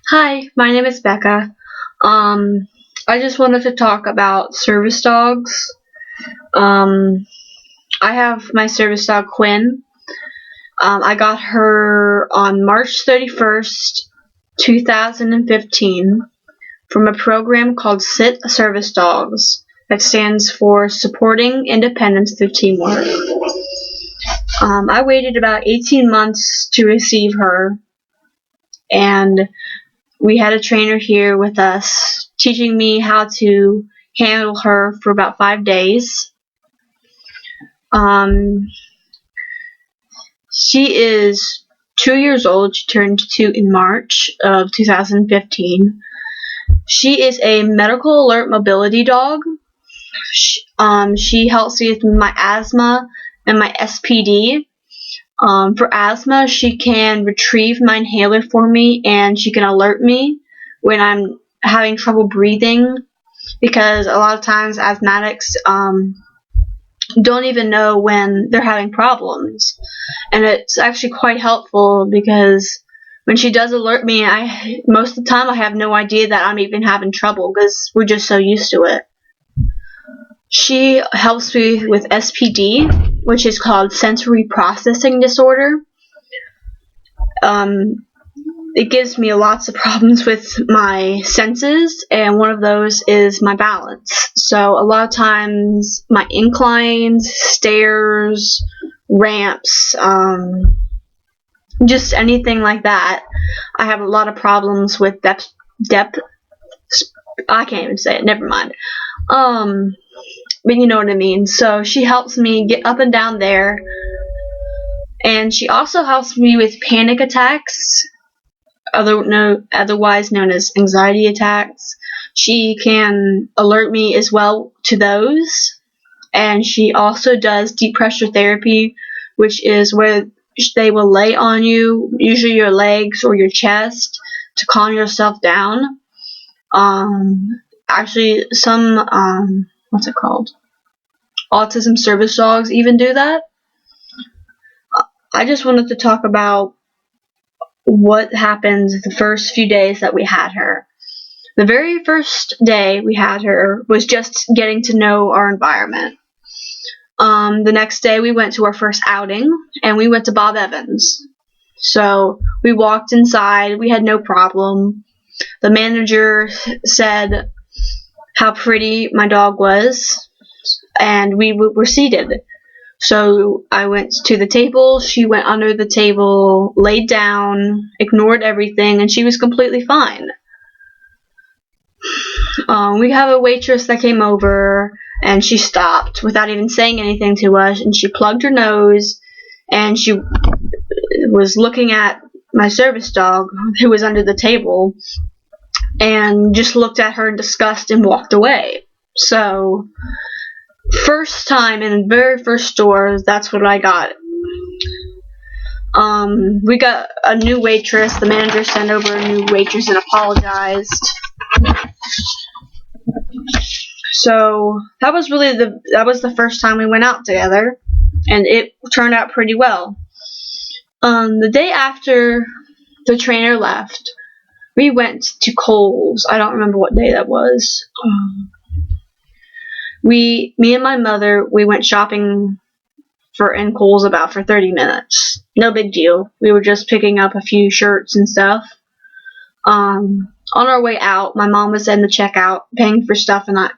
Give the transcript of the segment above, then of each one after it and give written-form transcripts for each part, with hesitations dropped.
Hi, my name is Becca. Um, I just wanted to talk about service dogs. Um, I have my service dog Quinn. I got her on March 31st, 2015, from a program called SIT Service Dogs that stands for Supporting Independence Through Teamwork. I waited about 18 months to receive her, and we had a trainer here with us teaching me how to handle her for about 5 days. Um, she is 2 years old. She turned 2 in March of 2015. She is a medical alert mobility dog. She helps me with my asthma and my SPD. For asthma, she can retrieve my inhaler for me, and she can alert me when I'm having trouble breathing, because a lot of times asthmatics don't even know when they're having problems. And it's actually quite helpful because when she does alert me, most of the time I have no idea that I'm even having trouble because we're just so used to it. She helps me with SPD, which is called sensory processing disorder. Um, it gives me lots of problems with my senses, and one of those is my balance. So a lot of times my inclines, stairs, ramps, just anything like that, I have a lot of problems with depth. I can't even say it. Never mind. But you know what I mean. So she helps me get up and down there, and she also helps me with panic attacks, otherwise known as anxiety attacks. She can alert me as well to those, and she also does deep pressure therapy, which is where they will lay on you, usually your legs or your chest, to calm yourself down. Actually, some what's it called? Autism service dogs even do that. I just wanted to talk about what happened the first few days that we had her. The very first day we had her was just getting to know our environment. The next day we went to our first outing, and we went to Bob Evans. So we walked inside. We had no problem. The manager said how pretty my dog was, and we were seated. So I went to the table. She went under the table, laid down, ignored everything, and she was completely fine. We have a waitress that came over, and she stopped without even saying anything to us, and she plugged her nose, and she was looking at my service dog, who was under the table, and just looked at her in disgust and walked away. So, first time in the very first store, that's what I got. We got a new waitress. The manager sent over a new waitress and apologized. So that was the first time we went out together, and it turned out pretty well. The day after the trainer left, we went to Kohl's. I don't remember what day that was. Me and my mother, we went shopping in Kohl's about for 30 minutes. No big deal. We were just picking up a few shirts and stuff. On our way out, my mom was in the checkout paying for stuff, and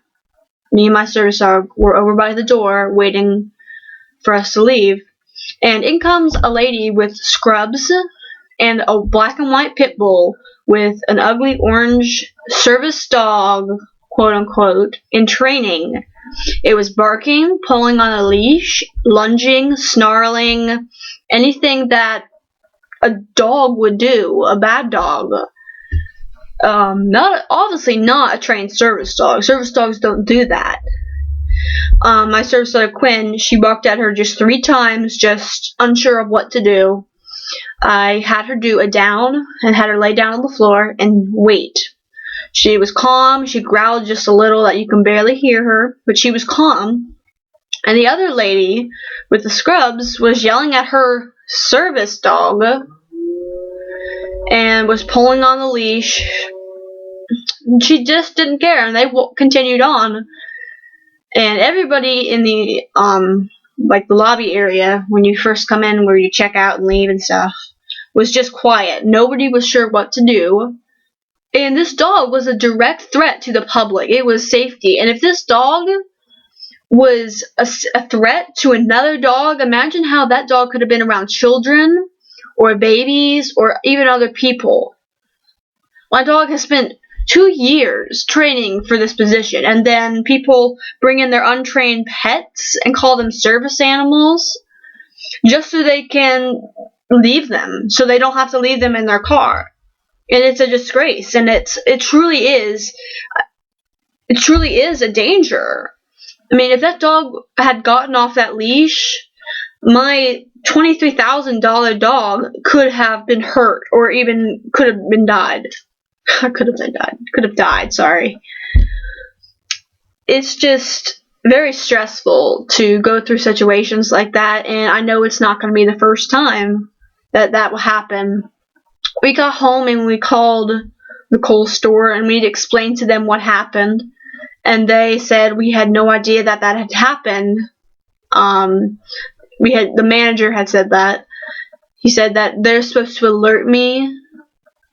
me and my service dog were over by the door waiting for us to leave. And in comes a lady with scrubs and a black and white pit bull with an ugly orange service dog, quote unquote, in training. It was barking, pulling on a leash, lunging, snarling, anything that a dog would do, a bad dog. Obviously not a trained service dog. Service dogs don't do that. My service dog Quinn, she barked at her just 3 times, just unsure of what to do. I had her do a down and had her lay down on the floor and wait. She was calm. She growled just a little that you can barely hear her, but she was calm. And the other lady with the scrubs was yelling at her service dog, and was pulling on the leash. She just didn't care, and they continued on. And everybody in the like the lobby area, when you first come in, where you check out and leave and stuff, was just quiet. Nobody was sure what to do. And this dog was a direct threat to the public. It was safety. And if this dog was a threat to another dog, imagine how that dog could have been around children or babies or even other people. My dog has spent 2 years training for this position, and then people bring in their untrained pets and call them service animals just so they can leave them, so they don't have to leave them in their car. And it's a disgrace, and it truly is a danger. I mean, if that dog had gotten off that leash, my $23,000 dog could have been hurt, or even could have died. Could have died, sorry. It's just very stressful to go through situations like that, and I know it's not going to be the first time that will happen. We got home and we called the Kohl's store and we'd explained to them what happened, and they said we had no idea that had happened. The manager had said that. He said that they're supposed to alert me.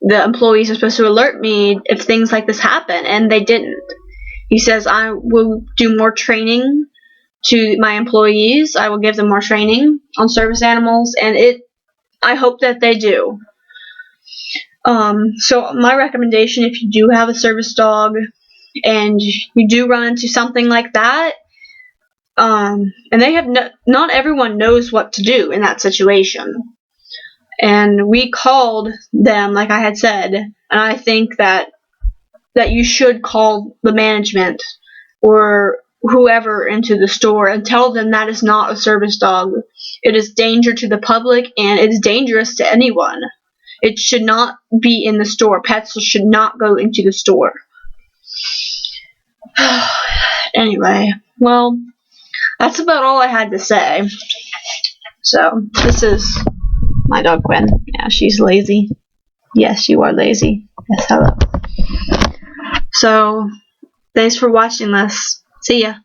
The employees are supposed to alert me if things like this happen, and they didn't. He says I will do more training to my employees. I will give them more training on service animals, and I hope that they do. So my recommendation, if you do have a service dog and you do run into something like that, and they have not everyone knows what to do in that situation. And we called them, like I had said, and I think that you should call the management or whoever into the store and tell them that is not a service dog. It is danger to the public, and it is dangerous to anyone. It should not be in the store. Pets should not go into the store. Anyway, well, that's about all I had to say. So, this is my dog Quinn. Yeah, she's lazy. Yes, you are lazy. Yes, hello. So, thanks for watching this. See ya.